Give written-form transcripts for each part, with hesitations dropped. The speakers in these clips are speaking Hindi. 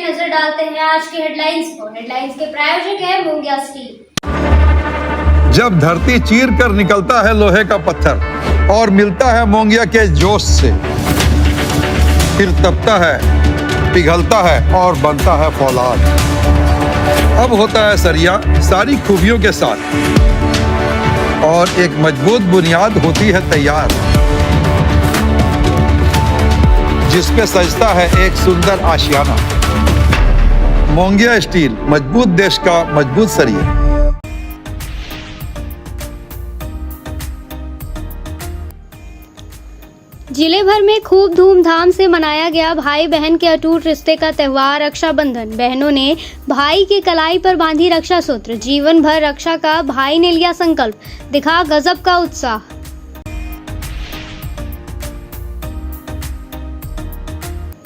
नजर डालते हैं आज के हेडलाइंस को। हेडलाइंस के प्रायोजक है मोंगिया स्टील। जब धरती चीर कर निकलता है लोहे का पत्थर और मिलता है मोंगिया के जोश से, फिर तपता है, पिघलता है और बनता है फौलाद। अब होता है सरिया सारी खूबियों के साथ और एक मजबूत बुनियाद होती है तैयार, जिस पे सजता है एक सुंदर आशियाना। मोंगिया स्टील, मजबूत देश का मजबूत सरिया। जिले भर में खूब धूमधाम से मनाया गया भाई बहन के अटूट रिश्ते का त्योहार रक्षाबंधन। बहनों ने भाई के कलाई पर बांधी रक्षा सूत्र। जीवन भर रक्षा का भाई ने लिया संकल्प, दिखा गजब का उत्साह।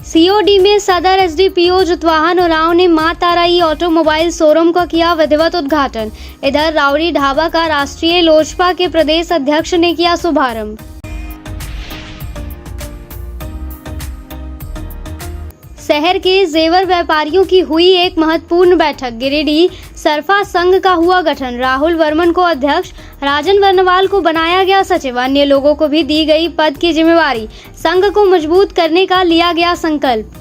सीओडी में सदर एसडीपीओ जुतवाहन उरांव ने मां ताराई ऑटोमोबाइल शोरूम का किया विधिवत उद्घाटन। इधर राउरी ढाबा का राष्ट्रीय लोजपा के प्रदेश अध्यक्ष ने किया शुभारंभ। शहर के जेवर व्यापारियों की हुई एक महत्वपूर्ण बैठक। गिरिडीह सरफा संघ का हुआ गठन। राहुल वर्मन को अध्यक्ष, राजन वर्नवाल को बनाया गया सचिव। अन्य लोगों को भी दी गई पद की जिम्मेवारी। संघ को मजबूत करने का लिया गया संकल्प।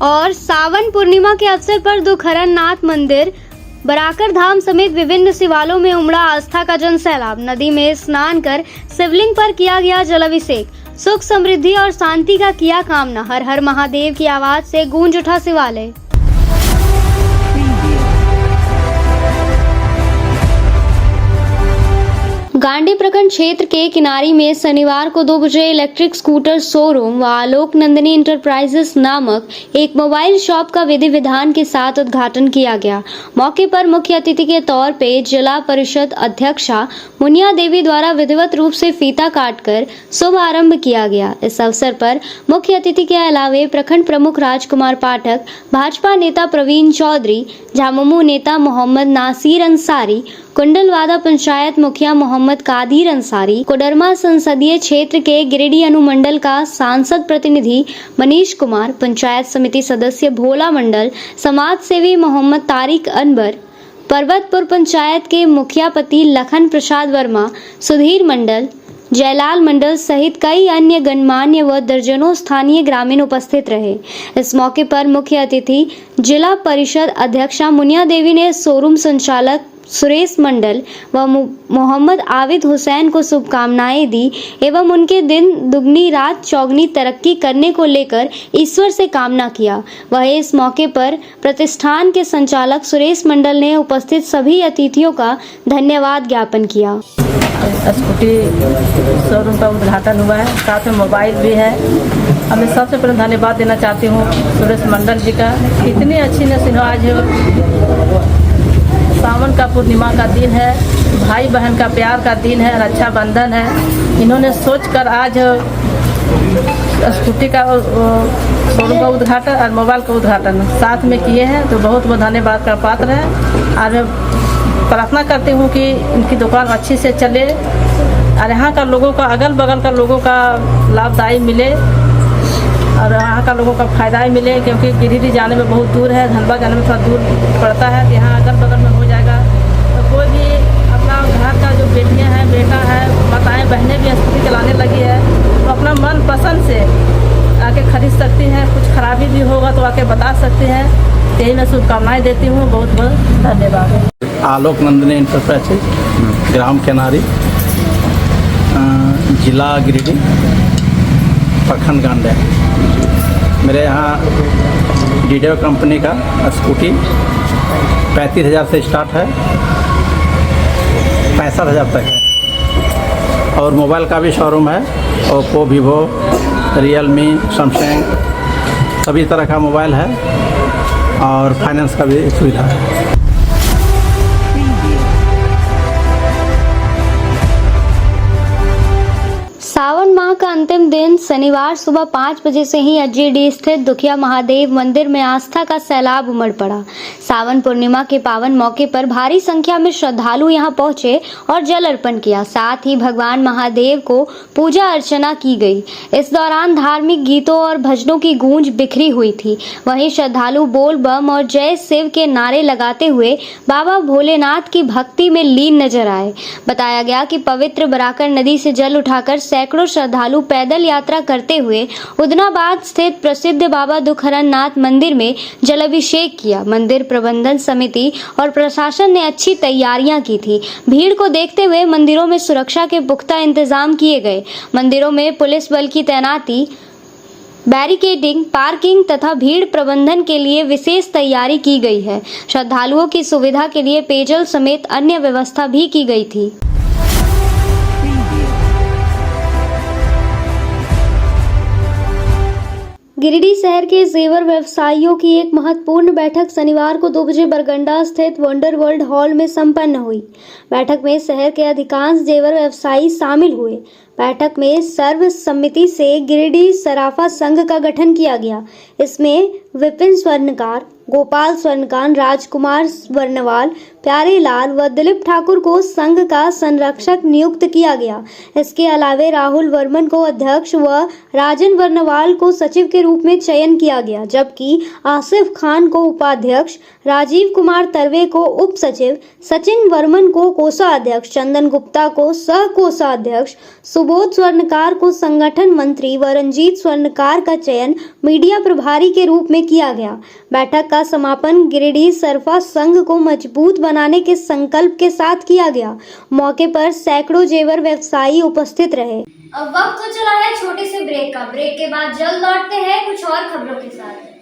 और सावन पूर्णिमा के अवसर पर दुखहरण नाथ मंदिर, बराकर धाम समेत विभिन्न शिवालयों में उमड़ा आस्था का जन सैलाब। नदी में स्नान कर शिवलिंग पर किया गया जलाभिषेक। सुख समृद्धि और शांति का किया कामना। हर हर महादेव की आवाज से गूंज उठा शिवालय। गांडी प्रखंड क्षेत्र के किनारी में शनिवार को 2 बजे इलेक्ट्रिक स्कूटर शोरूम व आलोक नंदिनी इंटरप्राइजेस नामक एक मोबाइल शॉप का विधि विधान के साथ उद्घाटन किया गया। मौके पर मुख्य अतिथि के तौर पे जिला परिषद अध्यक्षा मुनिया देवी द्वारा विधिवत रूप से फीता काटकर शुभारंभ किया गया। इस अवसर पर मुख्य अतिथि के अलावे प्रखंड प्रमुख राजकुमार पाठक, भाजपा नेता प्रवीण चौधरी, झामुमो नेता मोहम्मद नासिर अंसारी, कुंडलवादा पंचायत मुखिया मोहम्मद कादिर अंसारी, कोडरमा संसदीय क्षेत्र के गिरिडीह अनुमंडल का सांसद प्रतिनिधि मनीष कुमार, पंचायत समिति सदस्य भोला मंडल, समाज सेवी मोहम्मद तारिक अनवर, पर्वतपुर पंचायत के मुखिया पति लखन प्रसाद वर्मा, सुधीर मंडल, जयलाल मंडल सहित कई अन्य गणमान्य व दर्जनों स्थानीय ग्रामीण उपस्थित रहे। इस मौके पर मुख्य अतिथि जिला परिषद अध्यक्षा मुनिया देवी ने शोरूम संचालक सुरेश मंडल व मोहम्मद आबिद हुसैन को शुभकामनाएं दी एवं उनके दिन दुगनी रात चौगनी तरक्की करने को लेकर ईश्वर से कामना किया। वहीं इस मौके पर प्रतिष्ठान के संचालक सुरेश मंडल ने उपस्थित सभी अतिथियों का धन्यवाद ज्ञापन किया। स्कूटी शोरूम का उद्घाटन हुआ है, साथ में मोबाइल भी है। अब मैं सबसे पहले धन्यवाद देना चाहती हूँ सुरेश मंडल जी का। इतनी अच्छी नसीहत आज सावन का पूर्णिमा का दिन है, भाई बहन का प्यार का दिन है, रक्षाबंधन है। इन्होंने सोचकर आज स्कूटी का शोरूम का उद्घाटन और मोबाइल का उद्घाटन साथ में किए हैं, तो बहुत बहुत धन्यवाद का पात्र है। और मैं प्रार्थना करती हूँ कि इनकी दुकान अच्छी से चले और यहाँ का लोगों का, अगल बगल का लोगों का लाभदायी मिले और यहाँ का लोगों का फ़ायदा ही मिले, क्योंकि गिरिडीह जाने में बहुत दूर है, धनबाद जाने में थोड़ा दूर पड़ता है। यहाँ अगल बगल में हो जाएगा तो कोई भी अपना घर का जो बेटियाँ हैं, बेटा है, माताएँ बहनें भी स्कूटी चलाने लगी है, तो अपना मन पसंद से आके खरीद सकती हैं। कुछ खराबी भी होगा तो आके बता सकते हैं। यही मैं शुभकामनाएँ देती हूँ। बहुत बहुत धन्यवाद। आलोक नंदिनी इंटरप्राइजेस, ग्राम किनारी, जिला गिरिडीह, प्रखंड गांडे। मेरे यहाँ डीडीओ कंपनी का स्कूटी 35,000 से स्टार्ट है, 65,000 तक है। और मोबाइल का भी शोरूम है, ओप्पो, वीवो, रियलमी, सैमसंग, सभी तरह का मोबाइल है और फाइनेंस का भी सुविधा है। सावन माह का अंतिम अंतिम दिन शनिवार सुबह 5 बजे से ही अज्जीडीह स्थित दुखिया महादेव मंदिर में आस्था का सैलाब उमड़ पड़ा। सावन पूर्णिमा के पावन मौके पर भारी संख्या में श्रद्धालु यहां पहुंचे और जल अर्पण किया। साथ ही भगवान महादेव को पूजा अर्चना की गई। इस दौरान धार्मिक गीतों और भजनों की गूंज बिखरी हुई थी। वहीं श्रद्धालु बोल बम और जय शिव के नारे लगाते हुए बाबा भोलेनाथ की भक्ति में लीन नजर आए। बताया गया कि पवित्र बराकर नदी से जल उठाकर सैकड़ों श्रद्धालु पैदल यात्रा करते हुए उदनाबाद स्थित प्रसिद्ध बाबा दुखहरण नाथ मंदिर में जलाभिषेक किया। मंदिर प्रबंधन समिति और प्रशासन ने अच्छी तैयारियां की थी। भीड़ को देखते हुए मंदिरों में सुरक्षा के पुख्ता इंतजाम किए गए। मंदिरों में पुलिस बल की तैनाती, बैरिकेडिंग, पार्किंग तथा भीड़ प्रबंधन के लिए विशेष तैयारी की गई है। श्रद्धालुओं की सुविधा के लिए पेयजल समेत अन्य व्यवस्था भी की गई थी। गिरिडीह शहर के जेवर व्यवसायियों की एक महत्वपूर्ण बैठक शनिवार को 2 बजे बरगंडा स्थित वंडर वर्ल्ड हॉल में संपन्न हुई। बैठक में शहर के अधिकांश जेवर व्यवसायी शामिल हुए। बैठक में सर्वसम्मति से गिरिडीह सराफा संघ का गठन किया गया। इसमें विपिन स्वर्णकार, गोपाल स्वर्णकार, राजकुमार स्वर्णवाल, प्यारेलाल व दिलीप ठाकुर को संघ का संरक्षक नियुक्त किया गया। इसके अलावे राहुल वर्मन को अध्यक्ष व राजन वर्णवाल को सचिव के रूप में चयन किया गया, जबकि आसिफ खान को उपाध्यक्ष, राजीव कुमार तरवे को उप सचिव, सचिन वर्मन को कोषाध्यक्ष, चंदन गुप्ता को सह कोषाध्यक्ष, सुबोध स्वर्णकार को संगठन मंत्री व रंजीत स्वर्णकार का चयन मीडिया प्रभारी के रूप में किया गया। बैठक का समापन गिरिडीह सरफा संघ को मजबूत बनाने के संकल्प के साथ किया गया। मौके पर सैकड़ों जेवर व्यवसायी उपस्थित रहे। अब वक्त तो चला है छोटे से ब्रेक का। ब्रेक के बाद जल्द लौटते हैं कुछ और खबरों के साथ।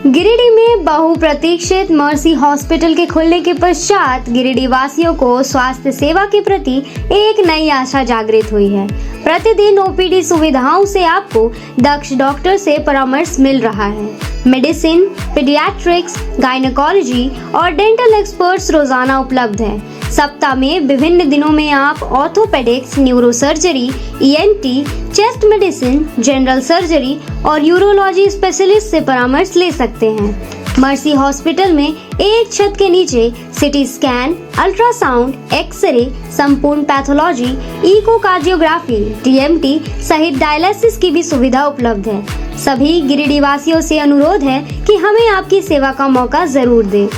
गिरिडीह में बहुप्रतीक्षित मर्सी हॉस्पिटल के खुलने के पश्चात गिरिडीह वासियों को स्वास्थ्य सेवा के प्रति एक नई आशा जागृत हुई है। प्रतिदिन ओपीडी सुविधाओं से आपको दक्ष डॉक्टर से परामर्श मिल रहा है। मेडिसिन, पीडियाट्रिक्स, गायनेकोलॉजी और डेंटल एक्सपर्ट्स रोजाना उपलब्ध हैं। सप्ताह में विभिन्न दिनों में आप orthopaedics, neurosurgery, ENT, chest medicine, general surgery और यूरोलॉजी स्पेशलिस्ट से परामर्श ले सकते हैं। मर्सी हॉस्पिटल में एक छत के नीचे सिटी स्कैन, अल्ट्रासाउंड, एक्सरे, संपूर्ण पैथोलॉजी, इकोकार्डियोग्राफी, टीएमटी सहित डायलिसिस की भी सुविधा उपलब्ध है। सभी गिरिडीह वासियों से अनुरोध है कि हमें आपकी सेवा का मौका जरूर दें।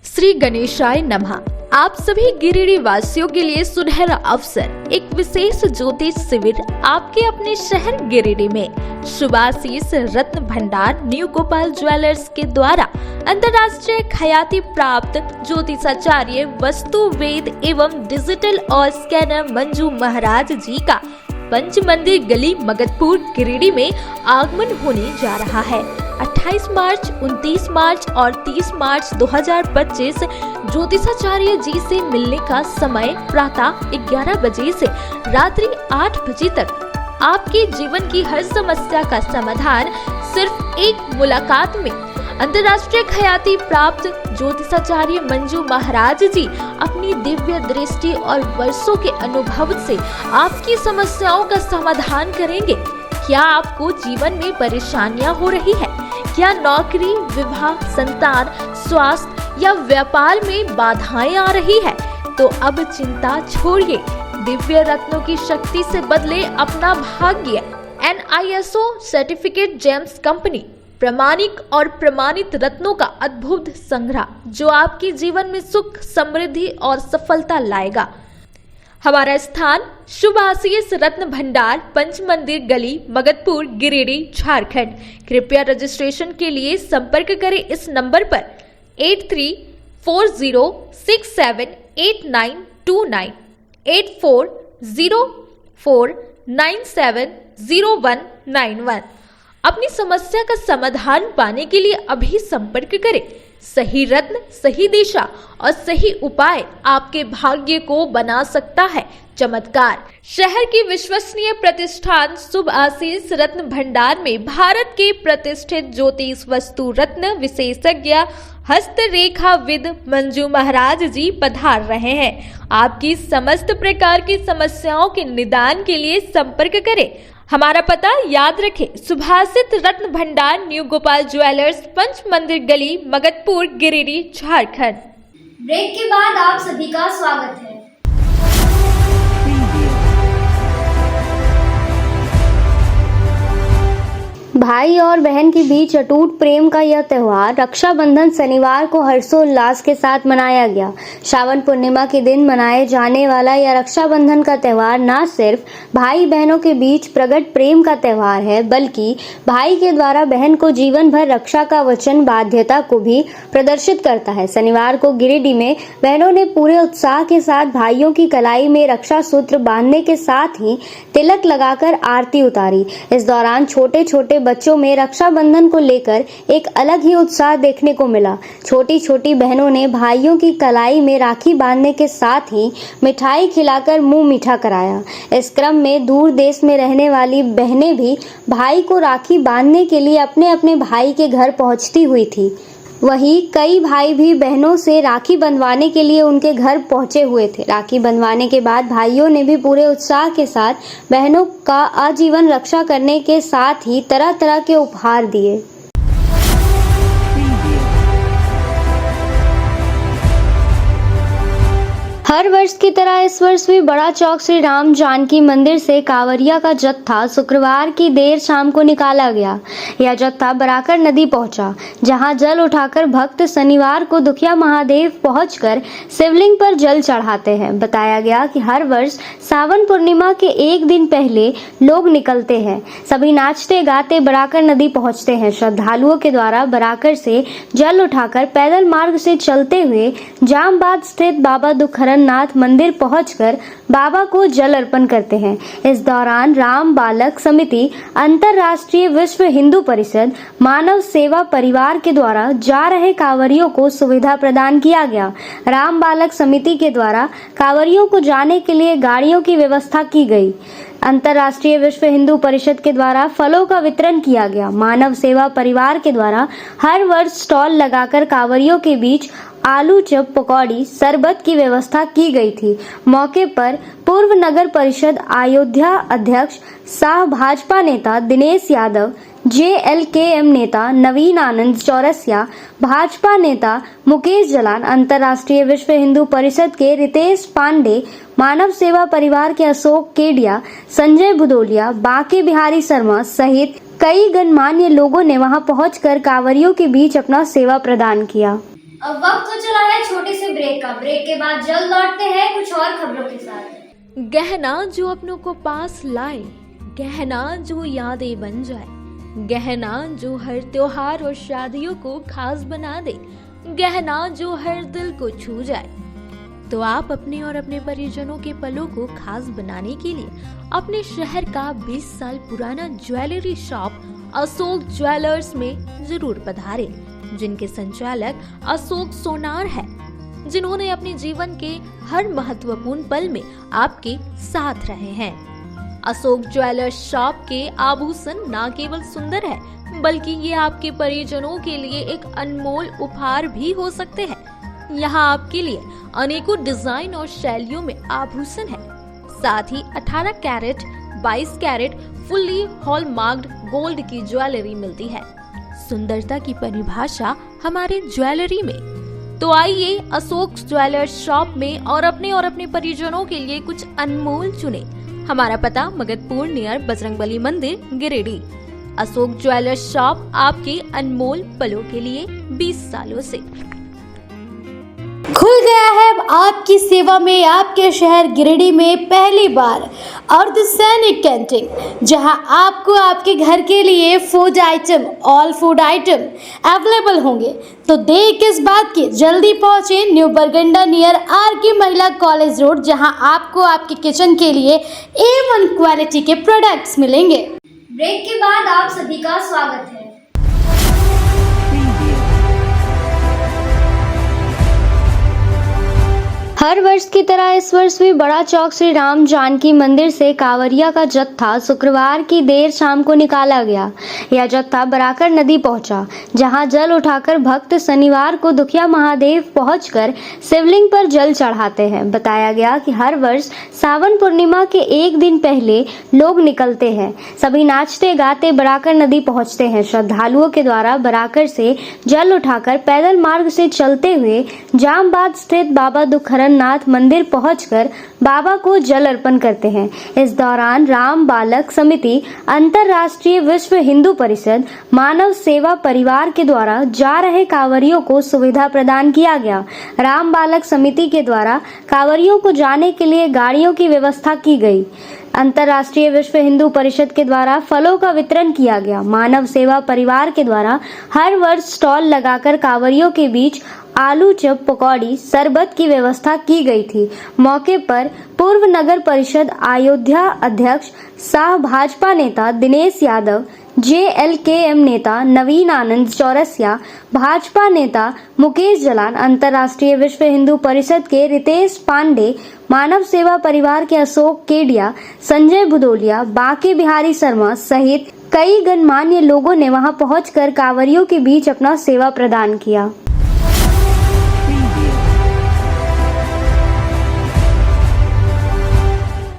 श्री गणेशाय नमः। आप सभी गिरिडीह वासियों के लिए सुनहरा अवसर, एक विशेष ज्योतिष शिविर आपके अपने शहर गिरिडीह में शुभाशीष रत्न भंडार न्यू गोपाल ज्वेलर्स के द्वारा अंतर्राष्ट्रीय ख्याति प्राप्त ज्योतिषाचार्य, वस्तु वेद एवं डिजिटल और स्कैनर मंजू महाराज जी का पंच मंदिर गली मगधपुर गिरिडीह में आगमन होने जा रहा है। 28 मार्च, 29 मार्च और 30 मार्च 2025 ज्योतिषाचार्य जी से मिलने का समय प्रातः 11 बजे से रात्रि 8 बजे तक। आपके जीवन की हर समस्या का समाधान सिर्फ एक मुलाकात में। अंतर्राष्ट्रीय ख्याति प्राप्त ज्योतिषाचार्य मंजू महाराज जी अपनी दिव्य दृष्टि और वर्षों के अनुभव से आपकी समस्याओं का समाधान करेंगे। क्या आपको जीवन में परेशानियां हो रही है? क्या नौकरी, विवाह, संतान, स्वास्थ्य या व्यापार में बाधाएं आ रही है? तो अब चिंता छोड़िए, दिव्य रत्नों की शक्ति से बदले अपना भाग्य। NISO सर्टिफिकेट जेम्स कंपनी प्रामाणिक और प्रमाणित रत्नों का अद्भुत संग्रह जो आपके जीवन में सुख, समृद्धि और सफलता लाएगा। हमारा स्थान शुभाशीष रत्न भंडार, पंच मंदिर गली, मगधपुर, गिरिडीह, झारखंड। कृपया रजिस्ट्रेशन के लिए संपर्क करें इस नंबर पर 8340678929 8404970191। अपनी समस्या का समाधान पाने के लिए अभी संपर्क करें। सही रत्न, सही दिशा और सही उपाय आपके भाग्य को बना सकता है चमत्कार। शहर की विश्वसनीय प्रतिष्ठान शुभ आशीष रत्न भंडार में भारत के प्रतिष्ठित ज्योतिष वस्तु रत्न विशेषज्ञ हस्तरेखाविद मंजू महाराज जी पधार रहे हैं। आपकी समस्त प्रकार की समस्याओं के निदान के लिए संपर्क करें। हमारा पता याद रखें, सुभाषित रत्न भंडार, न्यू गोपाल ज्वेलर्स, पंच मंदिर गली, मगधपुर, गिरिडीह, झारखंड। ब्रेक के बाद आप सभी का स्वागत है। भाई और बहन के बीच अटूट प्रेम का यह त्योहार रक्षाबंधन शनिवार को हर्षोल्लास के साथ मनाया गया। श्रावण पूर्णिमा के दिन मनाए जाने वाला यह रक्षाबंधन का त्योहार न सिर्फ भाई बहनों के बीच प्रकट प्रेम का त्योहार है, बल्कि भाई के द्वारा बहन को जीवन भर रक्षा का वचन बाध्यता को भी प्रदर्शित करता है। शनिवार को गिरिडीह में बहनों ने पूरे उत्साह के साथ भाइयों की कलाई में रक्षा सूत्र बांधने के साथ ही तिलक लगाकर आरती उतारी। इस दौरान छोटे छोटे बच्चों में रक्षाबंधन को लेकर एक अलग ही उत्साह देखने को मिला। छोटी छोटी बहनों ने भाइयों की कलाई में राखी बांधने के साथ ही मिठाई खिलाकर मुंह मीठा कराया। इस क्रम में दूर देश में रहने वाली बहनें भी भाई को राखी बांधने के लिए अपने अपने भाई के घर पहुंचती हुई थी। वहीं कई भाई भी बहनों से राखी बंधवाने के लिए उनके घर पहुंचे हुए थे। राखी बंधवाने के बाद भाइयों ने भी पूरे उत्साह के साथ बहनों का आजीवन रक्षा करने के साथ ही तरह तरह के उपहार दिए। हर वर्ष की तरह इस वर्ष भी बड़ा चौक श्री राम जानकी मंदिर से कांवरिया का जत्था शुक्रवार की देर शाम को निकाला गया। यह जत्था बराकर नदी पहुंचा, जहां जल उठाकर भक्त शनिवार को दुखिया महादेव पहुंचकर शिवलिंग पर जल चढ़ाते हैं। बताया गया कि हर वर्ष सावन पूर्णिमा के एक दिन पहले लोग निकलते हैं। सभी नाचते गाते बराकर नदी पहुंचते हैं। श्रद्धालुओं के द्वारा बराकर से जल उठाकर पैदल मार्ग से चलते हुए जामबाद स्थित बाबा दुखहरण नाथ मंदिर पहुंचकर बाबा को जल अर्पण करते हैं। इस दौरान राम बालक समिति, अंतर्राष्ट्रीय विश्व हिंदू परिषद, मानव सेवा परिवार के द्वारा जा रहे कांवरियों को सुविधा प्रदान किया गया। राम बालक समिति के द्वारा कांवरियों को जाने के लिए गाड़ियों की व्यवस्था की गई। अंतर्राष्ट्रीय विश्व हिंदू परिषद के द्वारा फलों का वितरण किया गया। मानव सेवा परिवार के द्वारा हर वर्ष स्टॉल लगाकर कांवरियों के बीच आलू चप, पकौड़ी, शरबत की व्यवस्था की गई थी। मौके पर पूर्व नगर परिषद अयोध्या अध्यक्ष सह भाजपा नेता दिनेश यादव, JLKM नेता नवीन आनंद चौरसिया, भाजपा नेता मुकेश जलान, अंतर्राष्ट्रीय विश्व हिंदू परिषद के रितेश पांडे, मानव सेवा परिवार के अशोक केडिया, संजय भदौरिया, बांके बिहारी शर्मा सहित कई गणमान्य लोगों ने वहां पहुंचकर कांवरियों के बीच अपना सेवा प्रदान किया। अब वक्त तो चला है छोटे से ब्रेक का। ब्रेक के बाद जल्द लौटते हैं कुछ और खबरों के साथ। गहना जो अपनों को पास लाए, गहना जो यादें बन जाए, गहना जो हर त्योहार और शादियों को खास बना दे, गहना जो हर दिल को छू जाए। तो आप अपने और अपने परिजनों के पलों को खास बनाने के लिए अपने शहर का 20 साल पुराना ज्वेलरी शॉप अशोक ज्वेलर्स में जरूर पधारें, जिनके संचालक अशोक सोनार है, जिन्होंने अपने जीवन के हर महत्वपूर्ण पल में आपके साथ रहे हैं। अशोक ज्वेलर्स शॉप के आभूषण न केवल सुंदर है, बल्कि ये आपके परिजनों के लिए एक अनमोल उपहार भी हो सकते हैं। यहाँ आपके लिए अनेकों डिजाइन और शैलियों में आभूषण है। साथ ही 18 कैरेट, 22 कैरेट फुल्ली हॉलमार्क्ड गोल्ड की ज्वेलरी मिलती है। सुंदरता की परिभाषा हमारे ज्वेलरी में। तो आइए अशोक ज्वेलर्स शॉप में और अपने परिजनों के लिए कुछ अनमोल चुने। हमारा पता मगधपुर नियर बजरंगबली मंदिर, गिरिडीह। अशोक ज्वेलर्स शॉप आपके अनमोल पलों के लिए 20 सालों से। खुल गया है अब आपकी सेवा में आपके शहर गिरिडीह में पहली बार अर्धसैनिक कैंटीन, जहां आपको आपके घर के लिए food item, all food item available होंगे। तो देर किस बात की, जल्दी पहुंचे न्यू बरगंडा नियर आर.के. महिला कॉलेज रोड, जहां आपको आपके किचन के लिए A1 क्वालिटी के प्रोडक्ट्स मिलेंगे। ब्रेक के बाद आप सभी का स्वागत है। हर वर्ष की तरह इस वर्ष भी बड़ा चौक श्री राम जानकी मंदिर से कांवरिया का जत्था शुक्रवार की देर शाम को निकाला गया। यह जत्था बराकर नदी पहुंचा, जहां जल उठाकर भक्त शनिवार को दुखिया महादेव पहुंचकर शिवलिंग पर जल चढ़ाते हैं। बताया गया कि हर वर्ष सावन पूर्णिमा के एक दिन पहले लोग निकलते हैं। सभी नाचते गाते बराकर नदी पहुंचते हैं। श्रद्धालुओं के द्वारा बराकर से जल उठाकर पैदल मार्ग से चलते हुए जामबाद स्थित बाबा दुखहरण नाथ मंदिर पहुंचकर बाबा को जल अर्पण करते हैं। इस दौरान राम बालक समिति, अंतर्राष्ट्रीय विश्व हिंदू परिषद, मानव सेवा परिवार के द्वारा जा रहे कांवरियों को सुविधा प्रदान किया गया। राम बालक समिति के द्वारा कांवरियों को जाने के लिए गाड़ियों की व्यवस्था की गई। अंतर्राष्ट्रीय विश्व हिंदू परिषद के द्वारा फलों का वितरण किया गया। मानव सेवा परिवार के द्वारा हर वर्ष स्टॉल लगाकर कांवरियों के बीच आलू चप, पकौड़ी, शरबत की व्यवस्था की गई थी। मौके पर पूर्व नगर परिषद अयोध्या अध्यक्ष शाह, भाजपा नेता दिनेश यादव, JLKM नेता नवीन आनंद चौरसिया, भाजपा नेता मुकेश जलान, अंतर्राष्ट्रीय विश्व हिंदू परिषद के रितेश पांडे, मानव सेवा परिवार के अशोक केडिया, संजय भदौरिया, बांके बिहारी शर्मा सहित कई गणमान्य लोगों ने वहां पहुंचकर कांवरियों के बीच अपना सेवा प्रदान किया।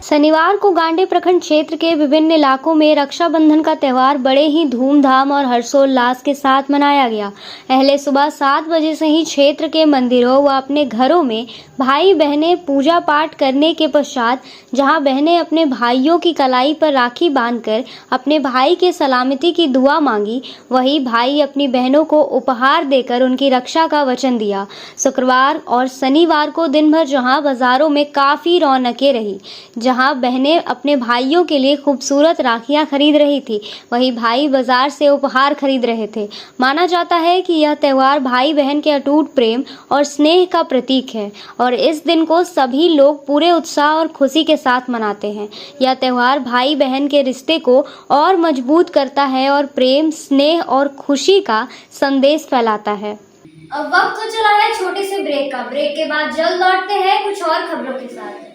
शनिवार को गांडे प्रखंड क्षेत्र के विभिन्न इलाकों में रक्षाबंधन का त्यौहार बड़े ही धूमधाम और हर्षोल्लास के साथ मनाया गया। पहले सुबह 7 बजे से ही क्षेत्र के मंदिरों व अपने घरों में भाई बहनें पूजा पाठ करने के पश्चात, जहां बहनें अपने भाइयों की कलाई पर राखी बांधकर अपने भाई के सलामती की दुआ मांगी, वही भाई अपनी बहनों को उपहार देकर उनकी रक्षा का वचन दिया। शुक्रवार और शनिवार को दिन भर जहां बाजारों में काफी रौनकें रही, जहां बहनें अपने भाइयों के लिए खूबसूरत राखियां खरीद रही थी, वहीं भाई बाजार से उपहार खरीद रहे थे। माना जाता है कि यह त्योहार भाई बहन के अटूट प्रेम और स्नेह का प्रतीक है और इस दिन को सभी लोग पूरे उत्साह और खुशी के साथ मनाते हैं। यह त्योहार भाई बहन के रिश्ते को और मजबूत करता है और प्रेम, स्नेह और खुशी का संदेश फैलाता है। अब वक्त तो चला है छोटे से ब्रेक का। ब्रेक के बाद जल्द लौटते हैं कुछ और खबरों के साथ।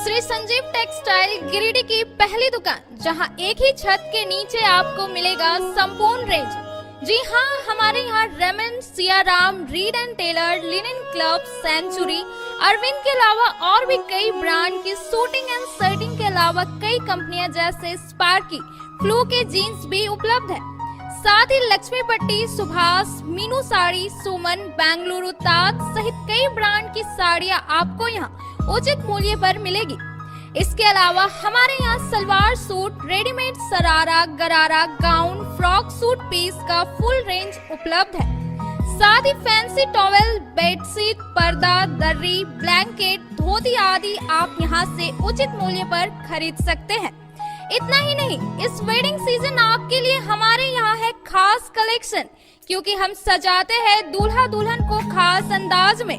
श्री संजीव टेक्सटाइल गिरिडीह की पहली दुकान, जहां एक ही छत के नीचे आपको मिलेगा संपूर्ण रेंज। जी हाँ, हमारे यहाँ Raymond, Siyaram, Reid and Taylor, Linen Club, Century, Arvind के अलावा और भी कई ब्रांड की सूटिंग एंड शर्टिंग के अलावा कई कंपनियां जैसे स्पार्की, फ्लू के जीन्स भी उपलब्ध है। साथ ही लक्ष्मी पट्टी, सुभाष, मीनू साड़ी, सुमन, बेंगलुरु ताज सहित कई ब्रांड की साड़ियां आपको यहाँ उचित मूल्य पर मिलेगी। इसके अलावा हमारे यहाँ सलवार सूट, रेडीमेड सरारा, गरारा, गाउन, फ्रॉक सूट पीस का फुल रेंज उपलब्ध है। साथ ही फैंसी टॉवेल, बेडशीट, पर्दा, दर्री, ब्लैंकेट, धोती आदि आप यहाँ से उचित मूल्य पर खरीद सकते हैं। इतना ही नहीं, इस वेडिंग सीजन आपके लिए हमारे यहाँ है खास कलेक्शन, क्योंकि हम सजाते हैं दूल्हा दुल्हन को खास अंदाज में।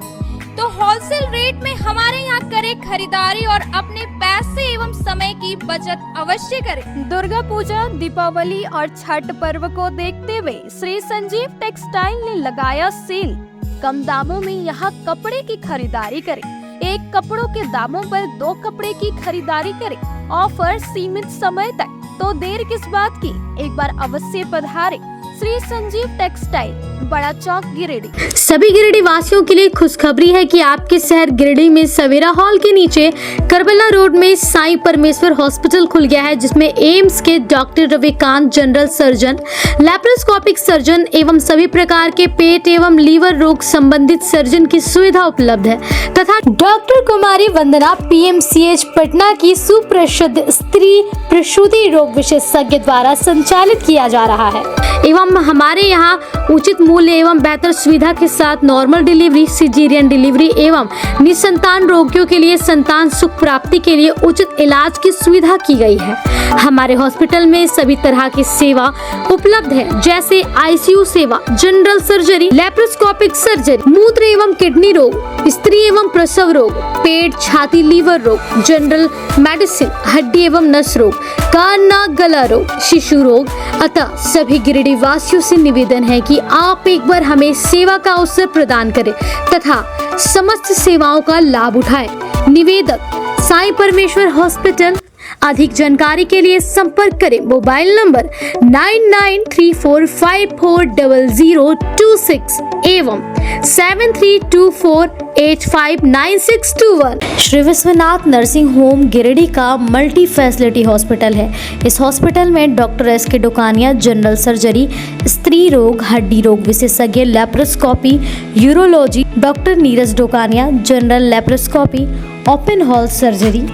तो होलसेल रेट में हमारे यहाँ करें खरीदारी और अपने पैसे एवं समय की बचत अवश्य करें। दुर्गा पूजा, दीपावली और छठ पर्व को देखते हुए श्री संजीव टेक्सटाइल ने लगाया सेल। कम दामों में यहाँ कपड़े की खरीदारी करें। एक कपड़ों के दामों पर 2 कपड़े की खरीदारी करें। ऑफर सीमित समय तक, तो देर किस बात की, एक बार अवश्य पधारें। श्री संजीव टेक्सटाइल, बड़ा चौक, गिरिडीह। सभी गिरिडीह वासियों के लिए खुशखबरी है कि आपके शहर गिरिडीह में सवेरा हॉल के नीचे करबला रोड में साईं परमेश्वर हॉस्पिटल खुल गया है, जिसमें एम्स के doctor Ravikant, general surgeon, laparoscopic surgeon एवं सभी प्रकार के पेट एवं लीवर रोग संबंधित सर्जन की सुविधा उपलब्ध है तथा डॉक्टर कुमारी वंदना PMCH पटना की सुप्रसिद्ध स्त्री प्रसूति रोग विशेषज्ञ द्वारा संचालित किया जा रहा है एवं एवं हमारे यहाँ उचित मूल्य एवं बेहतर सुविधा के साथ नॉर्मल डिलीवरी, सिजेरियन डिलीवरी एवं निसंतान रोगियों के लिए संतान सुख प्राप्ति के लिए उचित इलाज की सुविधा की गई है। हमारे हॉस्पिटल में सभी तरह की सेवा उपलब्ध है, जैसे आईसीयू सेवा, जनरल सर्जरी, लेप्रोस्कोपिक सर्जरी, मूत्र एवं किडनी रोग, स्त्री एवं प्रसव रोग, पेट, छाती, लीवर रोग, जनरल मेडिसिन, हड्डी एवं नस रोग, कान, नाक, गला रोग, शिशु रोग। अतः सभी गिरिडीह वासियों से निवेदन है कि आप एक बार हमें सेवा का अवसर प्रदान करें तथा समस्त सेवाओं का लाभ उठाएं। निवेदक साईं परमेश्वर हॉस्पिटल। अधिक जानकारी के लिए संपर्क करें मोबाइल नंबर 9934540026 एवं 7324859621। श्री विश्वनाथ नर्सिंग होम गिरिडीह का मल्टी फैसिलिटी हॉस्पिटल है। इस हॉस्पिटल में doctor S K. Dokania general surgery, स्त्री रोग, हड्डी रोग विशेषज्ञ, laparoscopy, urology, doctor Neeraj Dokania general laparoscopy, open hall surgery.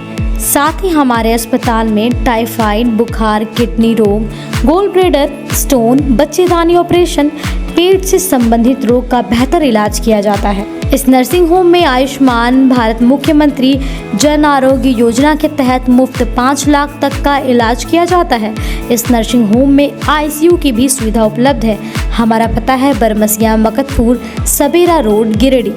साथ ही हमारे अस्पताल में टाइफाइड, बुखार, किडनी रोग, गोल ब्लैडर स्टोन, बच्चेदानी ऑपरेशन, पेट से संबंधित रोग का बेहतर इलाज किया जाता है। इस नर्सिंग होम में आयुष्मान भारत मुख्यमंत्री जन आरोग्य योजना के तहत मुफ्त 5 लाख तक का इलाज किया जाता है। इस नर्सिंग होम में आईसीयू की भी सुविधा उपलब्ध है। हमारा पता है बरमसिया मकतपुर, सबेरा रोड, गिरिडीह।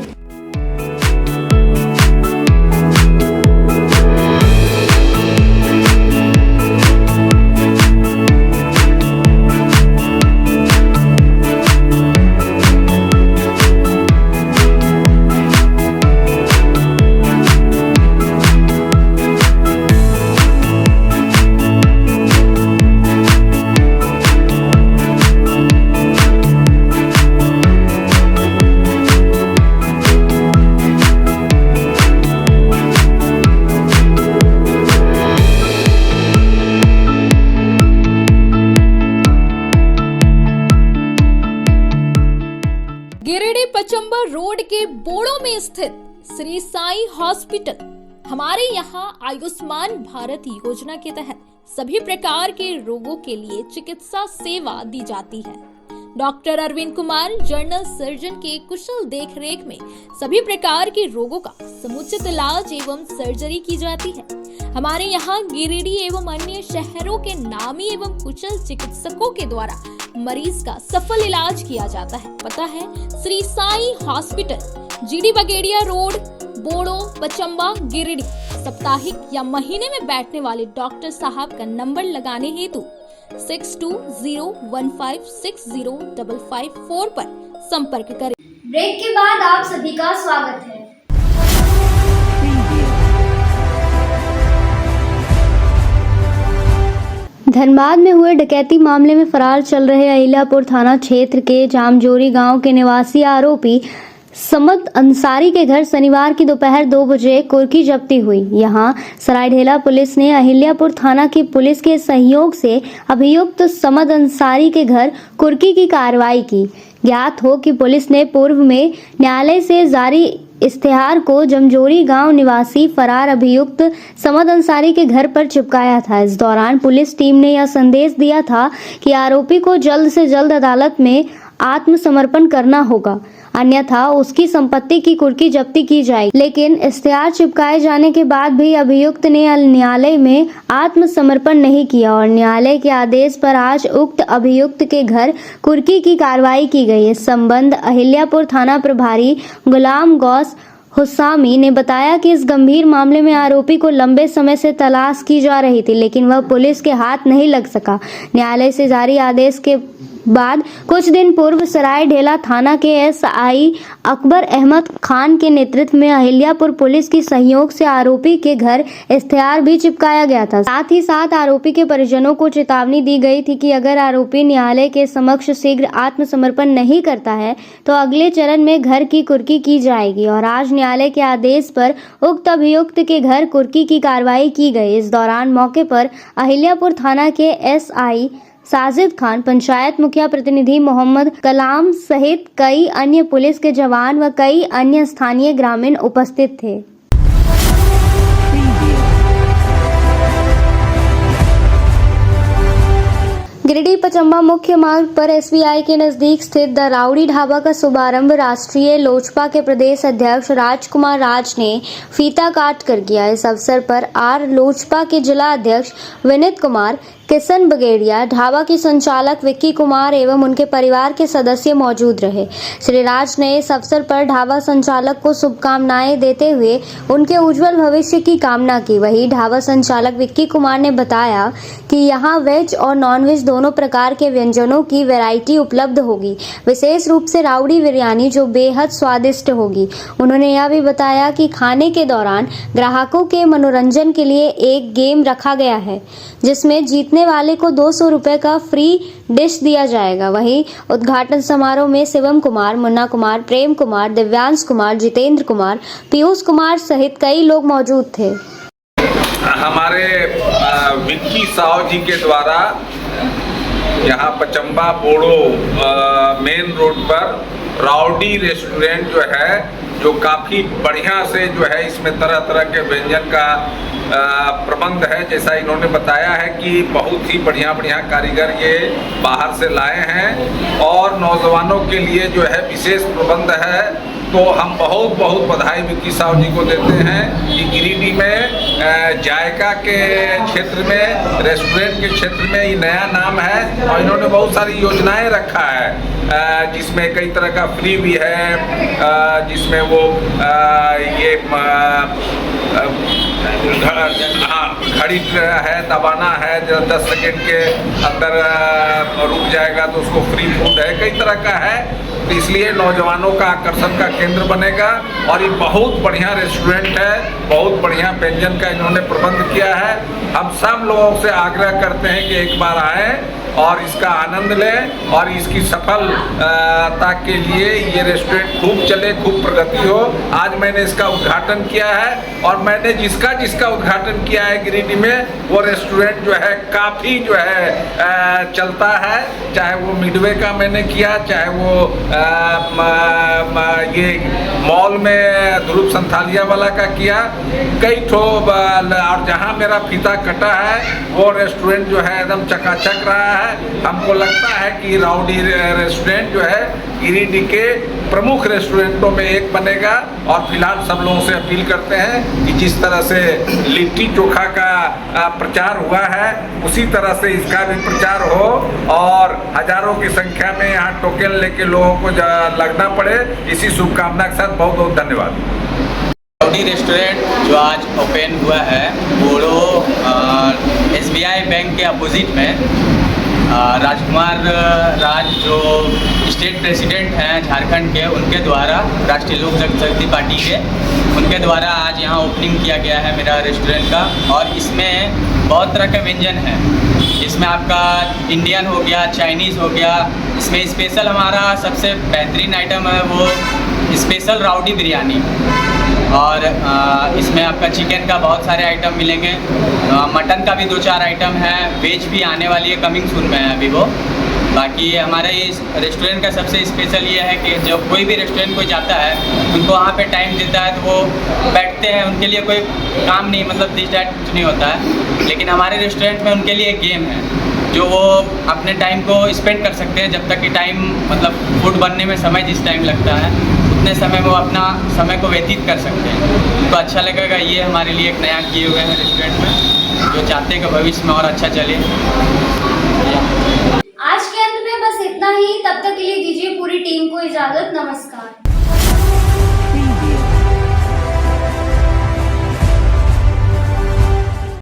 गिरिडीह पचंबर रोड के बोड़ो में स्थित श्री साईं हॉस्पिटल। हमारे यहाँ आयुष्मान भारत योजना के तहत सभी प्रकार के रोगों के लिए चिकित्सा सेवा दी जाती है। Doctor Arvind Kumar general surgeon के कुशल देखरेख में सभी प्रकार के रोगों का समुचित इलाज एवं सर्जरी की जाती है। हमारे यहाँ गिरिडीह एवं अन्य शहरों के नामी एवं कुशल चिकित्सकों के द्वारा मरीज का सफल इलाज किया जाता है। पता है Shri Sai hospital, GD Bagedia road, Bodo, Pachamba, Giridih. साप्ताहिक या महीने में बैठने वाले डॉक्टर साहब का नंबर लगाने हेतु 6201560554 पर संपर्क करें। ब्रेक के बाद आप सभी का स्वागत है। धनबाद में हुए डकैती मामले में फरार चल रहे अहिल्यापुर थाना क्षेत्र के जामजोरी गांव के निवासी आरोपी समद अंसारी के घर शनिवार की दोपहर 2 बजे कुर्की जब्ती हुई। यहां सरायढेला पुलिस ने अहिल्यापुर थाना की पुलिस के सहयोग से अभियुक्त समद अंसारी के घर कुर्की की कार्रवाई की। ज्ञात हो कि पुलिस ने पूर्व में न्यायालय से जारी इश्तेहार को जमजोरी गांव निवासी फरार अभियुक्त समद अंसारी के घर पर चिपकाया था। इस दौरान पुलिस टीम ने यह संदेश दिया था कि आरोपी को जल्द से जल्द अदालत में आत्मसमर्पण करना होगा, अन्यथा उसकी संपत्ति की कुर्की जब्ती की जाएगी। लेकिन इश्तेहार चिपकाए जाने के बाद भी अभियुक्त ने न्यायालय में आत्मसमर्पण नहीं किया और न्यायालय के आदेश पर आज उक्त अभियुक्त के घर कुर्की की कार्रवाई की गई। इस संबंध अहिल्यापुर थाना प्रभारी गुलाम गौस हुसामी ने बताया कि इस गंभीर मामले में आरोपी को लंबे समय से तलाश की जा रही थी, लेकिन वह पुलिस के हाथ नहीं लग सका। न्यायालय से जारी आदेश के बाद कुछ दिन पूर्व सरायढेला थाना के एसआई अकबर अहमद खान के नेतृत्व में अहिल्यापुर पुलिस की सहयोग से आरोपी के घर इश्तेहार भी चिपकाया गया था। साथ ही साथ आरोपी के परिजनों को चेतावनी दी गई थी कि अगर आरोपी न्यायालय के समक्ष शीघ्र आत्मसमर्पण नहीं करता है तो अगले चरण में घर की कुर्की की जाएगी। और आज न्यायालय के आदेश पर उक्त अभियुक्त के घर कुर्की की कार्रवाई की गई। इस दौरान मौके पर अहिल्यापुर थाना के एसआई साजिद खान, पंचायत मुखिया प्रतिनिधि मोहम्मद कलाम सहित कई अन्य पुलिस के जवान व कई अन्य स्थानीय ग्रामीण उपस्थित थे। गिरिडीह पचम्बा मुख्य मार्ग पर एसबीआई के नजदीक स्थित द राउडी ढाबा का शुभारंभ राष्ट्रीय लोजपा के प्रदेश अध्यक्ष राजकुमार राज ने फीता काट कर किया। इस अवसर पर आर लोजपा के जिला अध्यक्ष विनीत कुमार, किशन बगेड़िया, ढाबा के संचालक विक्की कुमार एवं उनके परिवार के सदस्य मौजूद रहे। श्री राज ने इस अवसर पर ढाबा संचालक को शुभकामनाएं देते हुए उनके उज्जवल भविष्य की कामना की। वहीं ढाबा संचालक विक्की कुमार ने बताया कि यहां वेज और नॉन वेज दोनों प्रकार के व्यंजनों की वैरायटी उपलब्ध होगी, विशेष रूप से राउडी बिरयानी जो बेहद स्वादिष्ट होगी। उन्होंने यह भी बताया कि खाने के दौरान ग्राहकों के मनोरंजन के लिए एक गेम रखा गया है, जिसमें जीतने वाले को 200 रुपए का फ्री डिश दिया जाएगा। वहीं उद्घाटन समारोह में शिवम कुमार, मुन्ना कुमार, प्रेम कुमार, दिव्यांश कुमार, जितेंद्र कुमार, पीयूष कुमार सहित कई लोग मौजूद थे। हमारे विक्की साव जी के द्वारा यहाँ पचम्बा बोड़ो मेन रोड पर राउडी रेस्टोरेंट जो है, जो काफ़ी बढ़िया से जो है इसमें तरह तरह के व्यंजन का प्रबंध है। जैसा इन्होंने बताया है कि बहुत ही बढ़िया बढ़िया कारीगर ये बाहर से लाए हैं और नौजवानों के लिए जो है विशेष प्रबंध है। तो हम बहुत बहुत बधाई विक्की साहब जी को देते हैं कि गिरिडीह में जायका के क्षेत्र में, रेस्टोरेंट के क्षेत्र में ये नया नाम है और इन्होंने बहुत सारी योजनाएं रखा है, जिसमें कई तरह का फ्री भी है, जिसमें वो ये घड़ी है, दबाना है, 10 सेकेंड के अंदर रुक जाएगा तो उसको फ्री फूड है, कई तरह का है। तो इसलिए नौजवानों का आकर्षण का केंद्र बनेगा और ये बहुत बढ़िया रेस्टोरेंट है, बहुत बढ़िया व्यंजन का इन्होंने प्रबंध किया है। हम सब लोगों से आग्रह करते हैं कि एक बार आएँ और इसका आनंद लें और इसकी सफलता के लिए ये रेस्टोरेंट खूब चले, खूब प्रगति हो। आज मैंने इसका उद्घाटन किया है और मैंने जिसका उद्घाटन किया है गिरिडीह में, वो रेस्टोरेंट जो है काफ़ी जो है चलता है। चाहे वो मिडवे का मैंने किया, चाहे वो ये मॉल में ध्रुव संथालिया वाला का किया, कई ठो, और जहाँ मेरा फीता कटा है वो रेस्टोरेंट जो है एकदम चकाचक रहा है। हमको लगता है कि राउडी रेस्टोरेंट जो है गिरिडीह के प्रमुख रेस्टोरेंटों में एक बनेगा। और फिलहाल सब लोगों से अपील करते हैं कि जिस तरह से लिट्टी चोखा का प्रचार हुआ है, उसी तरह से इसका भी प्रचार हो और हजारों की संख्या में यहाँ टोकन लेके लोगों को लगना पड़े। इसी शुभकामना के साथ बहुत बहुत धन्यवाद। राउडी रेस्टोरेंट जो आज ओपन हुआ है बोड़ो SBI बैंक के अपोजिट में, राजकुमार राज जो स्टेट प्रेसिडेंट हैं झारखंड के, उनके द्वारा, राष्ट्रीय लोक जनशक्ति पार्टी के, उनके द्वारा आज यहाँ ओपनिंग किया गया है मेरा रेस्टोरेंट का। और इसमें बहुत तरह के व्यंजन हैं, इसमें आपका इंडियन हो गया, चाइनीज़ हो गया। इसमें स्पेशल हमारा सबसे बेहतरीन आइटम है वो स्पेशल राउडी बिरयानी, और इसमें आपका चिकन का बहुत सारे आइटम मिलेंगे, मटन का भी 2-4 आइटम है, वेज भी आने वाली है, कमिंग सून में है अभी वो। बाकी हमारे इस रेस्टोरेंट का सबसे स्पेशल ये है कि जब कोई भी रेस्टोरेंट कोई जाता है, उनको वहाँ पे टाइम देता है तो वो बैठते हैं, उनके लिए कोई काम नहीं, मतलब दिस डैट कुछ नहीं होता है। लेकिन हमारे रेस्टोरेंट में उनके लिए एक गेम है जो वो अपने टाइम को स्पेंड कर सकते हैं, जब तक कि टाइम, मतलब फूड बनने में समय जिस टाइम लगता है उतने समय में वो अपना समय को व्यतीत कर सकते हैं। तो अच्छा लगेगा। ये हमारे लिए एक नया किए हुए हैं रेस्टोरेंट में, जो चाहते हैं कि भविष्य में और अच्छा चले। आज के अंत में बस इतना ही। तब तक के लिए दीजिए पूरी टीम को इजाजत। नमस्कार।